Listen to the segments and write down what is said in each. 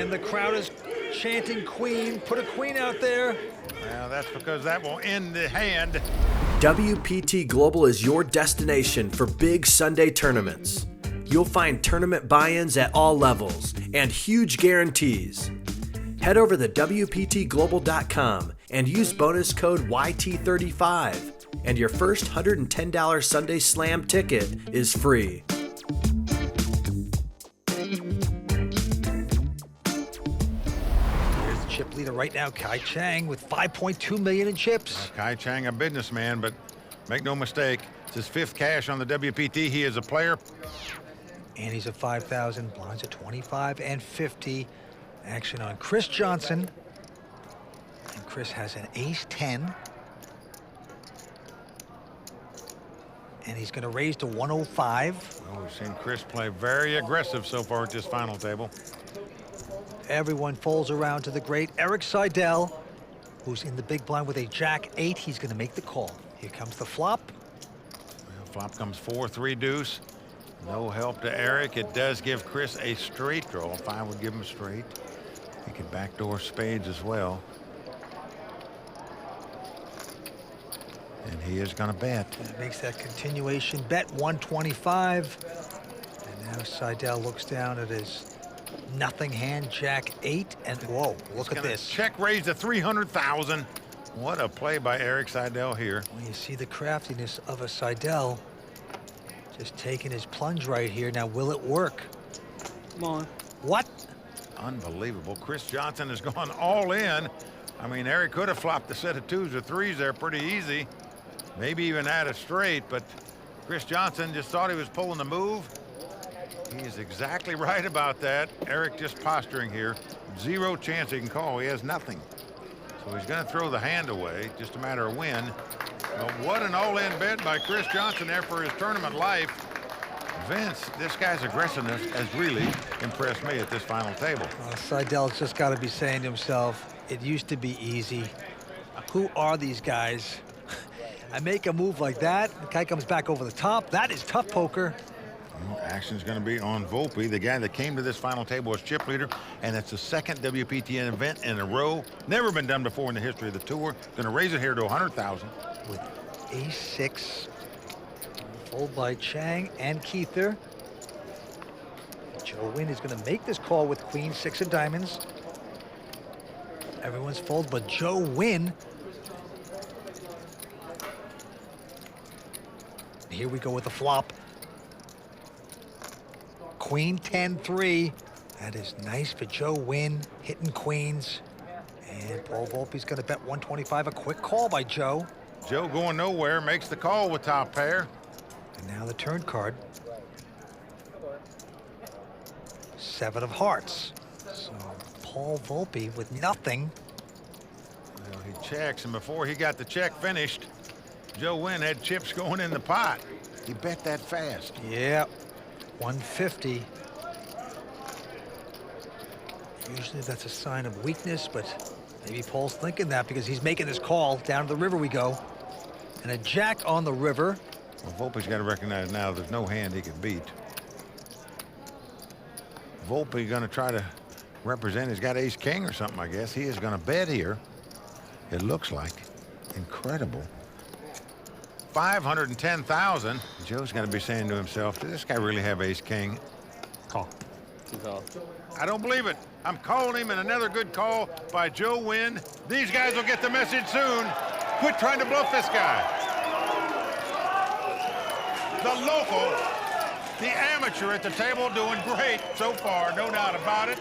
And the crowd is chanting queen. Put a queen out there. Well, that's because that will end the hand. WPT Global is your destination for big Sunday tournaments. You'll find tournament buy-ins at all levels and huge guarantees. Head over to WPTglobal.com and use bonus code YT35, and your first $110 Sunday Slam ticket is free. Here's the chip leader right now, Chang, with 5.2 million in chips. Chang, a businessman, but make no mistake, it's his 5th cash on the WPT. He is a player. And he's at 5,000, blinds at 25 and 50. Action on Chris Johnson. And Chris has an ace-10. And he's gonna raise to 105. Well, we've seen Chris play very aggressive so far at this final table. Everyone folds around to the great Erik Seidel, who's in the big blind with a jack-8. He's gonna make the call. Here comes the flop. Well, flop comes 4-3 deuce. No help to Erik. It does give Chris a straight draw. If I would give him a straight, he could backdoor spades as well. And he is going to bet. That makes that continuation bet 125. And now Seidel looks down at his nothing hand, jack-8, and whoa, look at this. Check raise to 300,000. What a play by Erik Seidel here. Well, you see the craftiness of a Seidel. Just taking his plunge right here. Now, will it work? Come on. What? Unbelievable. Chris Johnson has gone all in. I mean, Erik could have flopped a set of 2s or 3s there pretty easy. Maybe even add a straight, but Chris Johnson just thought he was pulling the move. He's exactly right about that. Erik just posturing here. 0 chance he can call. He has nothing. So he's going to throw the hand away. Just a matter of when. But what an all-in bet by Chris Johnson there for his tournament life. Vince, this guy's aggressiveness has really impressed me at this final table. Seidel's just got to be saying to himself, it used to be easy. Who are these guys? I make a move like that, the guy comes back over the top. That is tough poker. Action's going to be on Volpe, the guy that came to this final table as chip leader, and it's the 2nd WPT event in a row. Never been done before in the history of the tour. Going to raise it here to 100,000. With ace-6, fold by Chang and Kuether. Joe Nguyen is going to make this call with queen-6 of diamonds. Everyone's fold, but Joe Nguyen. Here we go with the flop. Queen 10-3. That is nice for Joe Nguyen, hitting queens. And Paul Volpe's going to bet 125. A quick call by Joe. Joe going nowhere, makes the call with top pair. And now the turn card. 7 of hearts. So Paul Volpe with nothing. Well, he checks, and before he got the check finished, Joe Nguyen had chips going in the pot. He bet that fast. Yeah, 150. Usually that's a sign of weakness, but maybe Paul's thinking that because he's making this call. Down to the river we go. And a jack on the river. Well, Volpe's got to recognize now there's no hand he can beat. Volpe going to try to represent. He's got ace-king or something, I guess. He is going to bet here. It looks like. Incredible. 510,000. Joe's going to be saying to himself, does this guy really have ace-king? Call. Call. I don't believe it. I'm calling him, and another good call by Joe Nguyen. These guys will get the message soon. Quit trying to bluff this guy. The local, the amateur at the table doing great so far, no doubt about it.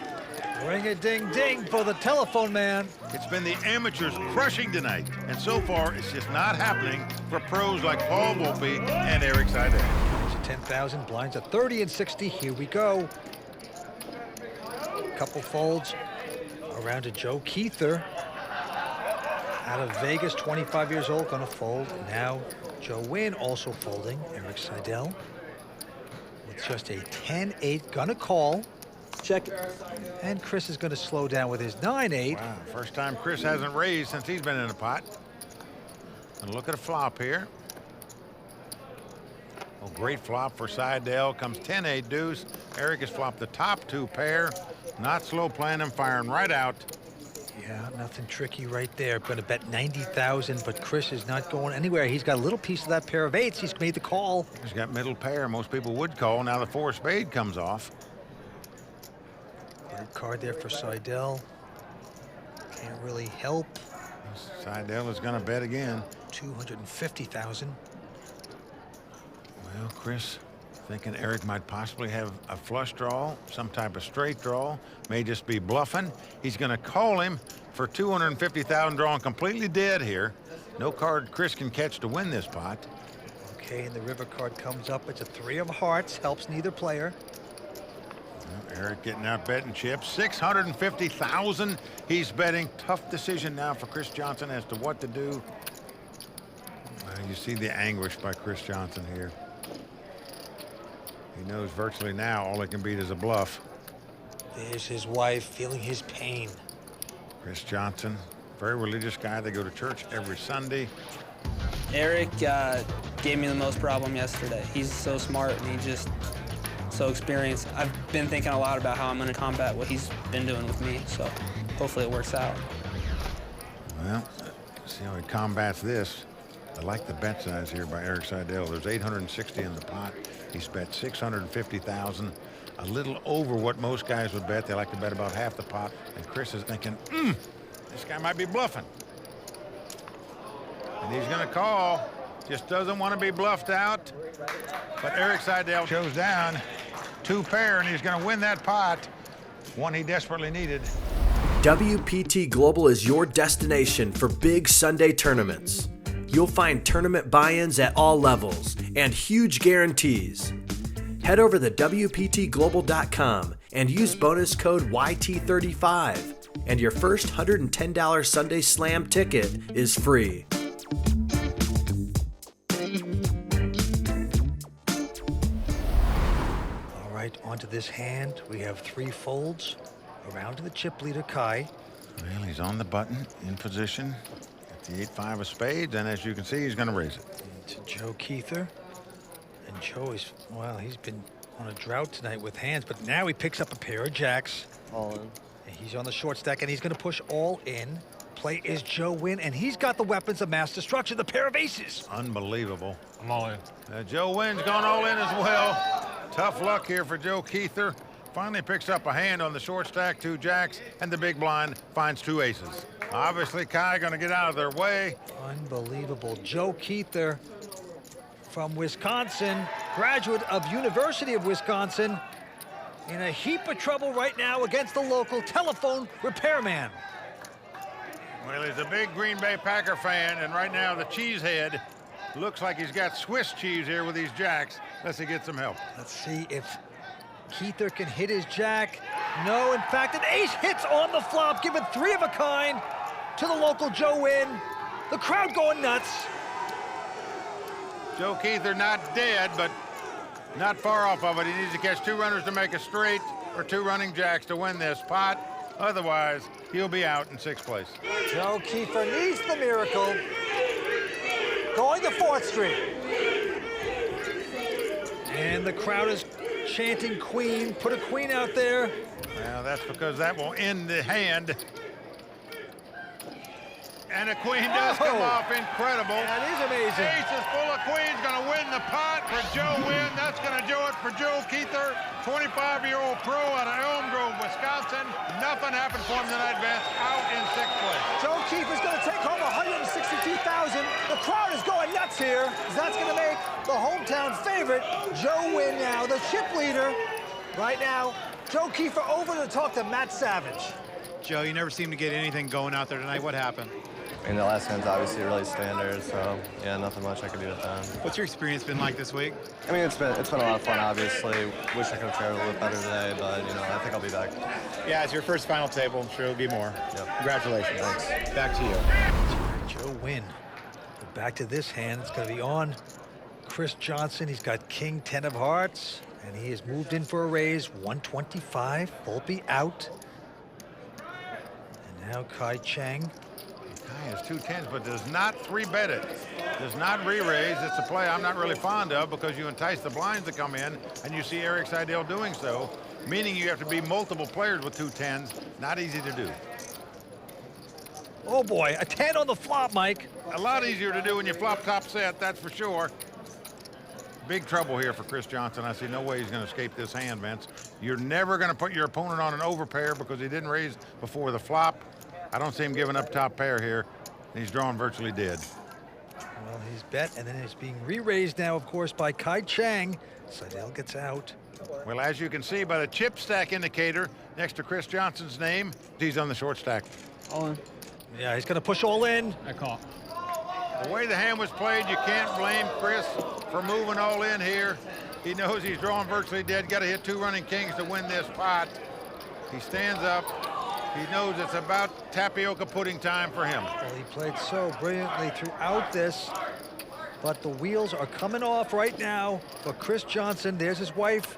Ring-a-ding-ding for the telephone man. It's been the amateurs crushing tonight, and so far it's just not happening for pros like Paul Volpe and Erik Seidel. 10,000, blinds at 30 and 60. Here we go. Couple folds around to Joe Kuether. Out of Vegas, 25 years old, gonna fold. Now Joe Nguyen also folding. Erik Seidel with just a 10-8, gonna call. Check. And Chris is gonna slow down with his 9-8. Wow, first time Chris hasn't raised since he's been in the pot. And look at a flop here. Oh, great flop for Seidel. Comes 10-8 deuce. Erik has flopped the top 2 pair. Not slow playing him, firing right out. Yeah, nothing tricky right there. Going to bet 90,000, but Chris is not going anywhere. He's got a little piece of that pair of 8s. He's made the call. He's got middle pair. Most people would call. Now the 4 spade comes off. Good card there for Seidel. Can't really help. Seidel is going to bet again. 250,000. Well, Chris thinking Erik might possibly have a flush draw, some type of straight draw, may just be bluffing. He's going to call him for 250,000, drawing completely dead here. No card Chris can catch to win this pot. Okay, and the river card comes up. It's a 3 of hearts, helps neither player. Well, Erik getting out betting chips. 650,000 he's betting. Tough decision now for Chris Johnson as to what to do. Well, you see the anguish by Chris Johnson here. He knows virtually now all he can beat is a bluff. There's his wife feeling his pain. Chris Johnson, very religious guy. They go to church every Sunday. Erik gave me the most problem yesterday. He's so smart and he's just so experienced. I've been thinking a lot about how I'm going to combat what he's been doing with me, so hopefully it works out. Well, see how he combats this. I like the bet size here by Erik Seidel. There's 860 in the pot. He's bet 650,000, a little over what most guys would bet. They like to bet about half the pot. And Chris is thinking, this guy might be bluffing. And he's going to call. Just doesn't want to be bluffed out. But Erik Seidel shows down 2 pair, and he's going to win that pot. One he desperately needed. WPT Global is your destination for big Sunday tournaments. You'll find tournament buy-ins at all levels and huge guarantees. Head over to WPTglobal.com and use bonus code YT35, and your first $110 Sunday Slam ticket is free. All right, onto this hand. We have 3 folds. Around to the chip leader, Kai. Well, he's on the button, in position. The 8-5 of spades, and as you can see, he's going to raise it. To Joe Kuether. And Joe is, well, he's been on a drought tonight with hands, but now he picks up a pair of jacks. All in. And he's on the short stack, and he's going to push all in. Play is Joe Nguyen, and he's got the weapons of mass destruction, the pair of aces. Unbelievable. I'm all in. Joe Nguyen's gone all in as well. Tough luck here for Joe Kuether. Finally picks up a hand on the short stack, 2 jacks, and the big blind finds 2 aces. Obviously, Kai going to get out of their way. Unbelievable. Joe Kuether from Wisconsin, graduate of University of Wisconsin, in a heap of trouble right now against the local telephone repairman. Well, he's a big Green Bay Packer fan, and right now the cheesehead looks like he's got Swiss cheese here with these jacks. Let's see, get some help. Let's see if Kuether can hit his jack. No, in fact, an ace hits on the flop, giving 3 of a kind to the local Joe Nguyen. The crowd going nuts. Joe Kuether not dead, but not far off of it. He needs to catch 2 runners to make a straight or 2 running jacks to win this pot. Otherwise, he'll be out in 6th place. Joe Kuether needs the miracle. Going to 4th Street. And the crowd is chanting queen. Put a queen out there. Well, that's because that will end the hand. And a queen does come off. Incredible. That is amazing. Ace is full of queens. Going to win the pot for Joe Nguyen. That's going to do it for Joe Kuether, 25-year-old pro out of Elm Grove, Wisconsin. Nothing happened for him tonight, Vince. Out in 6th place. Joe Kuether's going to take home $162,000. The crowd is going nuts here. That's going to make the hometown favorite, Joe Nguyen, now the chip leader. Right now, Joe Kuether over to talk to Matt Savage. Joe, you never seem to get anything going out there tonight. What happened? I mean, the last hand's obviously really standard, so yeah, nothing much I could do with that. What's your experience been like this week? I mean, it's been a lot of fun, obviously. Wish I could have fared a little bit better today, but, you know, I think I'll be back. Yeah, it's your first final table. I'm sure it'll be more. Yep. Congratulations. Thanks. Back to you. Joe Nguyen. But back to this hand. It's going to be on Chris Johnson. He's got king 10 of hearts, and he has moved in for a raise. 125. Volpe out. And now Chang. Kai has 2 10s, but does not 3-bet it. Does not re-raise. It's a play I'm not really fond of because you entice the blinds to come in, and you see Erik Seidel doing so, meaning you have to be multiple players with 2 10s. Not easy to do. Oh boy, a 10 on the flop, Mike. A lot easier to do when you flop top set, that's for sure. Big trouble here for Chris Johnson. I see no way he's going to escape this hand, Vince. You're never going to put your opponent on an overpair because he didn't raise before the flop. I don't see him giving up top pair here. He's drawn virtually dead. Well, he's bet, and then it's being re-raised now, of course, by Chang. Seidel gets out. Well, as you can see by the chip stack indicator next to Chris Johnson's name, he's on the short stack. All in. Yeah, he's going to push all in. I call. The way the hand was played, you can't blame Chris for moving all in here. He knows he's drawing virtually dead. Got to hit 2 running kings to win this pot. He stands up. He knows it's about tapioca pudding time for him. Well, he played so brilliantly throughout this, but the wheels are coming off right now for Chris Johnson. There's his wife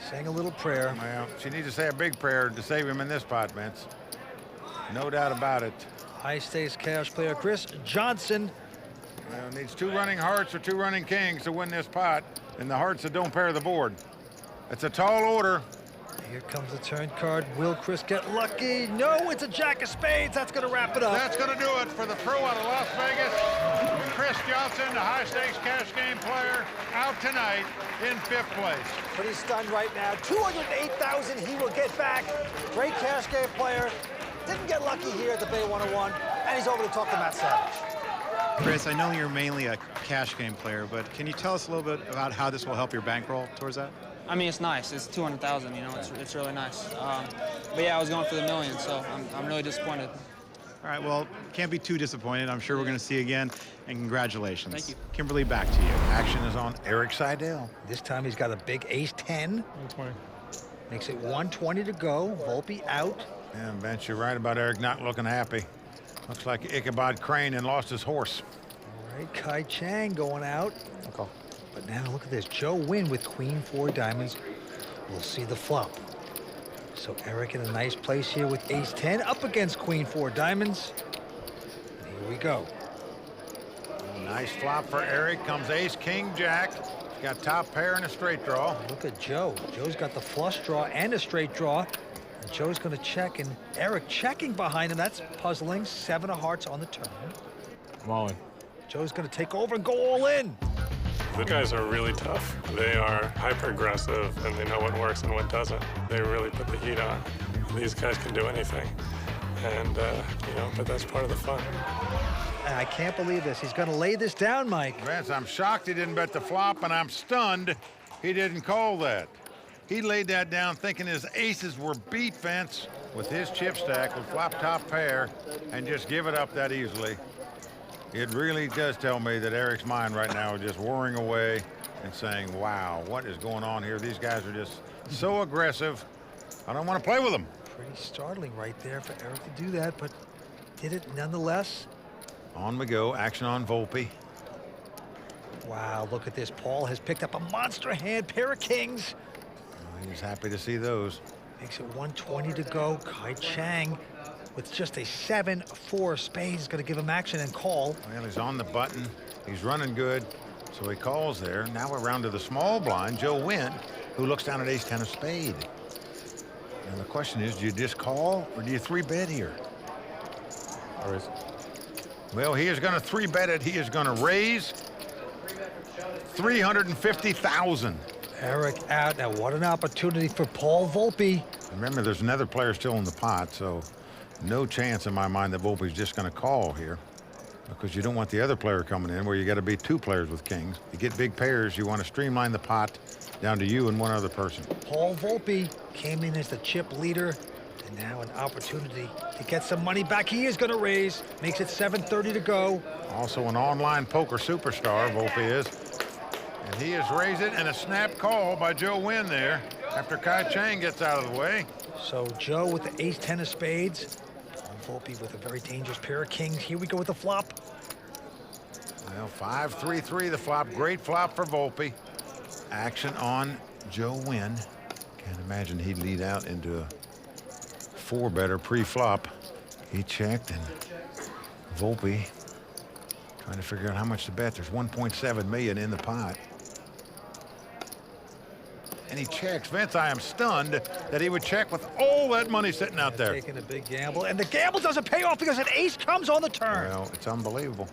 saying a little prayer. Well, she needs to say a big prayer to save him in this pot, Vince. No doubt about it. High stakes cash player Chris Johnson. Well, needs 2 running hearts or 2 running kings to win this pot, and the hearts that don't pair the board. It's a tall order. Here comes the turn card. Will Chris get lucky? No, it's a jack of spades. That's going to wrap it up. That's going to do it for the pro out of Las Vegas. Chris Johnson, the high stakes cash game player, out tonight in 5th place. Pretty stunned right now. 208,000 he will get back. Great cash game player. Didn't get lucky here at the Bay 101, and he's over to talk to Matt Savage. Chris, I know you're mainly a cash game player, but can you tell us a little bit about how this will help your bankroll towards that? I mean, it's nice. It's 200,000. You know, it's really nice. But yeah, I was going for the million, so I'm really disappointed. All right, well, can't be too disappointed. I'm sure we're going to see you again, and congratulations. Thank you. Kimberly, back to you. Action is on Erik Seidel. This time he's got a big ace-10. 120. Makes it 120 to go. Volpe out. Yeah, Vince, you're right about Erik not looking happy. Looks like Ichabod Crane and lost his horse. All right, Chang going out. Okay. But now look at this. Joe Nguyen with queen 4 diamonds. We'll see the flop. So Erik in a nice place here with ace-10 up against queen 4 diamonds. And here we go. Nice flop for Erik. Comes ace, king, jack. He's got top pair and a straight draw. Look at Joe. Joe's got the flush draw and a straight draw. And Joe's going to check, and Erik checking behind him. That's puzzling. 7 of hearts on the turn. I'm all in. Joe's going to take over and go all in. The guys are really tough. They are hyper-aggressive, and they know what works and what doesn't. They really put the heat on. These guys can do anything, and, you know, but that's part of the fun. And I can't believe this. He's going to lay this down, Mike. Vince, I'm shocked he didn't bet the flop, and I'm stunned he didn't call that. He laid that down thinking his aces were beat, Vince, with his chip stack with flop top pair, and just give it up that easily. It really does tell me that Erik's mind right now is just whirring away and saying, wow, what is going on here? These guys are just so aggressive. I don't want to play with them. Pretty startling right there for Erik to do that, but did it nonetheless. On we go. Action on Volpe. Wow, look at this. Paul has picked up a monster hand, pair of kings. He's happy to see those. Makes it 120 to go. Chang with just a 7-4 spades is going to give him action and call. Well, he's on the button. He's running good, so he calls there. Now we're around to the small blind, Joe Nguyen, who looks down at ace-10 of spade. And the question is, do you just call or do you 3-bet here? Raise. Well, he is going to 3-bet it. He is going to raise 350,000. Erik out. Now, what an opportunity for Paul Volpe. Remember, there's another player still in the pot, so no chance in my mind that Volpe's just going to call here, because you don't want the other player coming in where you got to be 2 players with kings. You get big pairs, you want to streamline the pot down to you and one other person. Paul Volpe came in as the chip leader, and now an opportunity to get some money back. He is going to raise. Makes it 7:30 to go. Also an online poker superstar, Volpe is. And he has raised it, and a snap call by Joe Nguyen there after Chang gets out of the way. So Joe with the ace-10 of spades. Paul Volpe with a very dangerous pair of kings. Here we go with the flop. Well, 5-3-3 the flop. Great flop for Volpe. Action on Joe Nguyen. Can't imagine he'd lead out into a 4-better pre-flop. He checked, and Volpe trying to figure out how much to bet. There's 1.7 million in the pot. And he checks. Vince, I am stunned that he would check with all that money sitting out there. Taking a big gamble, and the gamble doesn't pay off because an ace comes on the turn. Well, it's unbelievable.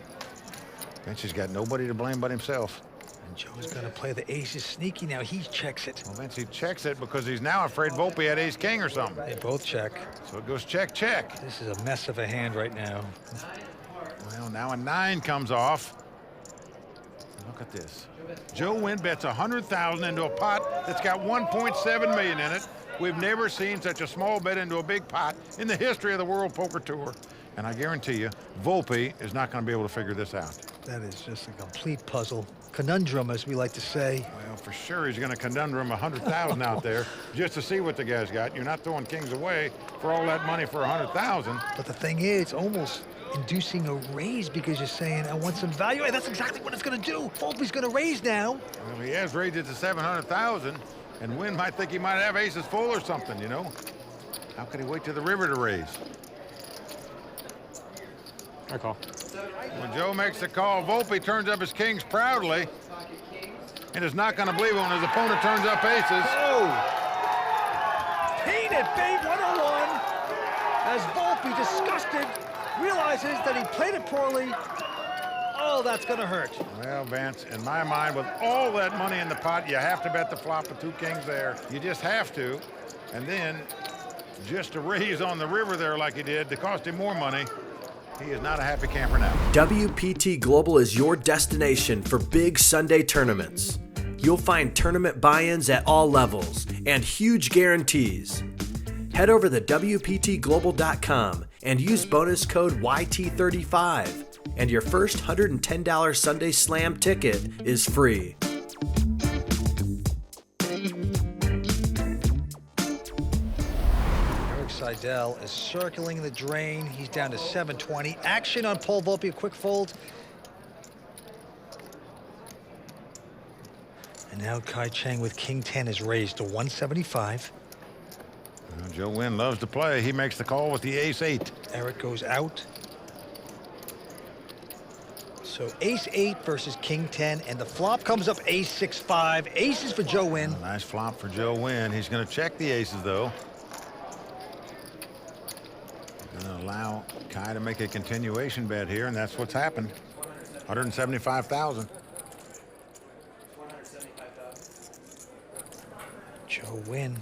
Vince has got nobody to blame but himself. And Joe's going to play the ace is sneaky now. He checks it. Well, Vince, he checks it because he's now afraid Volpe had ace-king or something. They both check. So it goes check, check. This is a mess of a hand right now. Well, now a 9 comes off. Look at this. Joe Nguyen bets 100,000 into a pot that's got 1.7 million in it. We've never seen such a small bet into a big pot in the history of the World Poker Tour. And I guarantee you, Volpe is not going to be able to figure this out. That is just a complete puzzle. Conundrum, as we like to say. Well, for sure he's going to conundrum 100,000 out there just to see what the guy's got. You're not throwing kings away for all that money for 100,000. But the thing is, it's almost inducing a raise because you're saying, I want some value. And that's exactly what it's going to do. Volpe's going to raise now. Well, he has raised it to 700,000, and Nguyen might think he might have aces full or something, you know? How could he wait to the river to raise? I call. When Joe makes the call, Volpe turns up his kings proudly and is not going to believe it when his opponent turns up aces. Oh! Paid at Bay 101 as Volpe, disgusted, realizes that he played it poorly. Oh, that's going to hurt. Well, Vance, in my mind, with all that money in the pot, you have to bet the flop with 2 kings there. You just have to. And then just to raise on the river there like he did to cost him more money, he is not a happy camper now. WPT Global is your destination for big Sunday tournaments. You'll find tournament buy-ins at all levels and huge guarantees. Head over to WPTglobal.com and use bonus code YT35, and your first $110 Sunday Slam ticket is free. Erik Seidel is circling the drain. He's down to 720. Action on Paul Volpe, a quick fold. And now Chang with King 10 is raised to 175. Well, Joe Nguyen loves to play. He makes the call with the ace-8. Erik goes out. So ace-8 versus King 10, and the flop comes up ace-6-5. Aces for Joe Nguyen. Nice flop for Joe Nguyen. He's going to check the aces, though. Going to allow Kai to make a continuation bet here, and that's what's happened. 175,000. Joe Nguyen,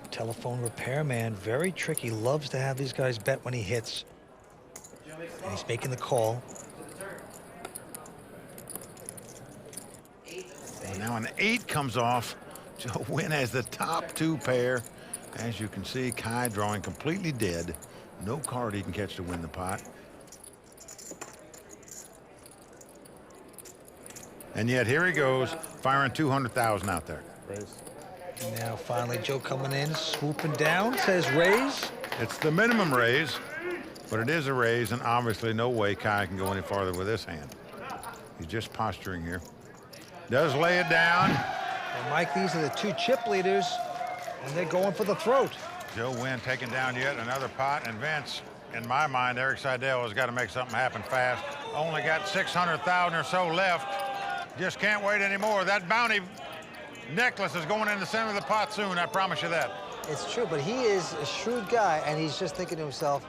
telephone repairman, very tricky. Loves to have these guys bet when he hits. And he's making the call. And now an 8 comes off. Joe Nguyen has the top 2 pair. As you can see, Kai drawing completely dead. No card he can catch to win the pot. And yet here he goes, firing 200,000 out there. Raise. And now finally Joe coming in, swooping down, says raise. It's the minimum raise, but it is a raise, and obviously no way Kai can go any farther with this hand. He's just posturing here. Does lay it down. And Mike, these are the 2 chip leaders, and they're going for the throat. Joe Nguyen taking down yet another pot, and Vince, in my mind, Erik Seidel has got to make something happen fast. Only got 600,000 or so left. Just can't wait anymore. That bounty necklace is going in the center of the pot soon, I promise you that. It's true, but he is a shrewd guy, and he's just thinking to himself,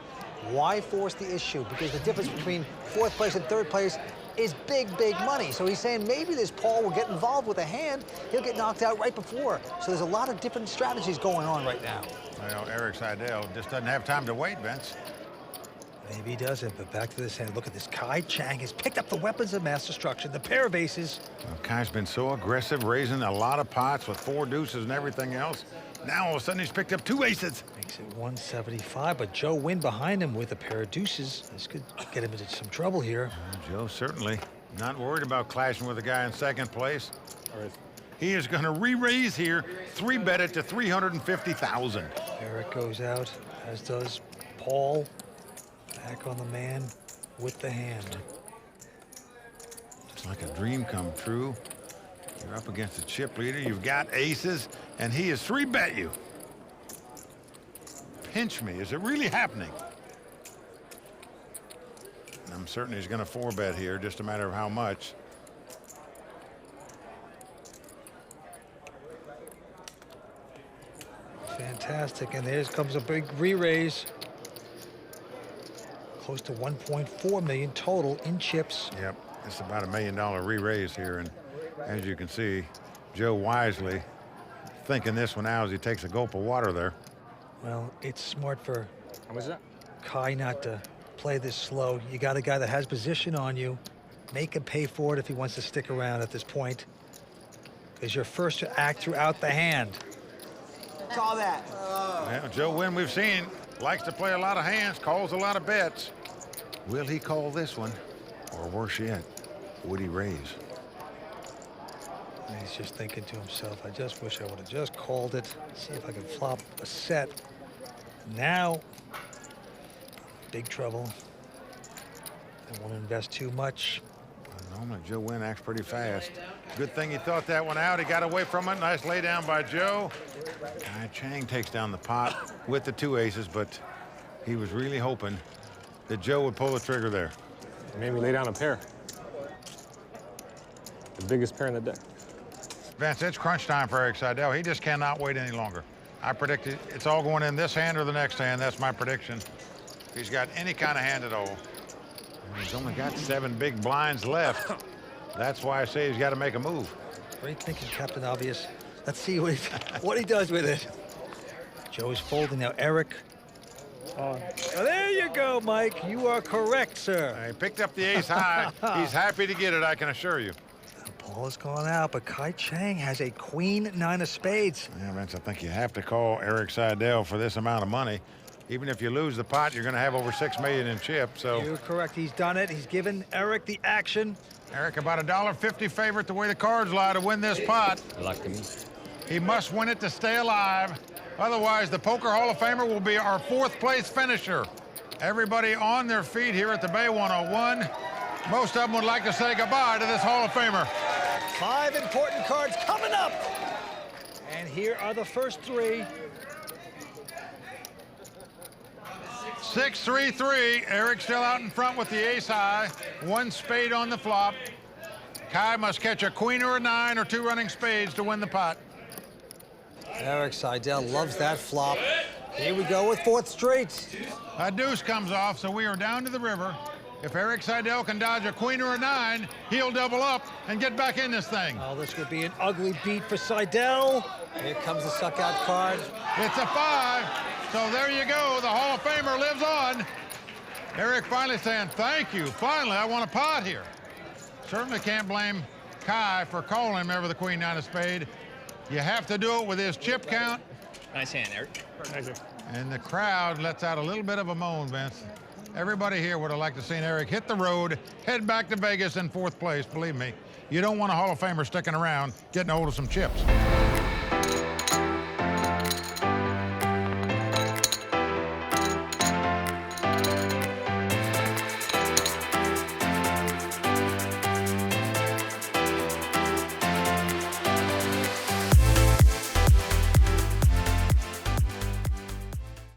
why force the issue? Because the difference between 4th place and 3rd place is big, big money. So he's saying maybe this Paul will get involved with a hand. He'll get knocked out right before. So there's a lot of different strategies going on right now. Well, Erik Seidel just doesn't have time to wait, Vince. Maybe he doesn't, but back to this hand. Look at this. Chang has picked up the weapons of mass destruction, the pair of aces. Well, Kai's been so aggressive, raising a lot of pots with 4 deuces and everything else. Now all of a sudden he's picked up 2 aces. Makes it 175, but Joe Nguyen behind him with a pair of deuces. This could get him into some trouble here. Joe certainly not worried about clashing with the guy in 2nd place. He is going to re-raise here, 3-bet it to 350,000. Erik goes out, as does Paul. Back on the man with the hand. It's like a dream come true. You're up against a chip leader. You've got aces, and he has 3-bet you. Pinch me. Is it really happening? And I'm certain he's going to 4-bet here, just a matter of how much. Fantastic, and there comes a big re-raise. Close to 1.4 million total in chips. Yep, it's about $1 million re-raise here, and as you can see, Joe wisely thinking this one out as he takes a gulp of water there. Well, it's smart for How much is that? Kai not to play this slow. You got a guy that has position on you. Make him pay for it if he wants to stick around at this point, because you're first to act throughout the hand. Call that. Yeah, Joe Nguyen, we've seen, likes to play a lot of hands, calls a lot of bets. Will he call this one? Or worse yet, would he raise? And he's just thinking to himself, I just wish I would have just called it. See if I can flop a set. Now, big trouble. Don't want to invest too much. Normally, Joe Nguyen acts pretty fast. Good thing he thought that one out. He got away from it. Nice lay down by Joe. Chang takes down the pot with the 2 aces, but he was really hoping that Joe would pull the trigger there. He made me lay down a pair. The biggest pair in the deck. Vince, it's crunch time for Erik Seidel. He just cannot wait any longer. I predict it's all going in this hand or the next hand. That's my prediction. If he's got any kind of hand at all. And he's only got 7 big blinds left. That's why I say he's got to make a move. Great thinking, Captain Obvious. Let's see what he does with it. Joe is folding now. Erik. Oh, there you go, Mike. You are correct, sir. He picked up the ace high. He's happy to get it, I can assure you. Ball has gone out, but Kai Chang has a queen 9 of spades. Yeah, Vince, I think you have to call Erik Seidel for this amount of money. Even if you lose the pot, you're going to have over $6 million in chips. So You're correct. He's done it. He's given Erik the action. Erik, about $1.50 favorite the way the cards lie to win this pot. He must win it to stay alive. Otherwise, the Poker Hall of Famer will be our 4th place finisher. Everybody on their feet here at the Bay 101. Most of them would like to say goodbye to this Hall of Famer. 5 important cards coming up. And here are the first 3. 6-3-3. Erik still out in front with the ace high. 1 spade on the flop. Kai must catch a queen or a 9 or 2 running spades to win the pot. Erik Seidel loves that flop. Here we go with 4th straight. A deuce comes off, so we are down to the river. If Erik Seidel can dodge a queen or a 9, he'll double up and get back in this thing. Oh, this would be an ugly beat for Seidel. Here comes the suck out card. It's a 5. So there you go. The Hall of Famer lives on. Erik finally saying, thank you. Finally, I want a pot here. Certainly can't blame Kai for calling him over the queen 9 of spade. You have to do it with his chip count. Nice hand, Erik. Thank you. And the crowd lets out a little bit of a moan, Vince. Everybody here would have liked to seen Erik hit the road, head back to Vegas in 4th place. Believe me, you don't want a Hall of Famer sticking around getting a hold of some chips.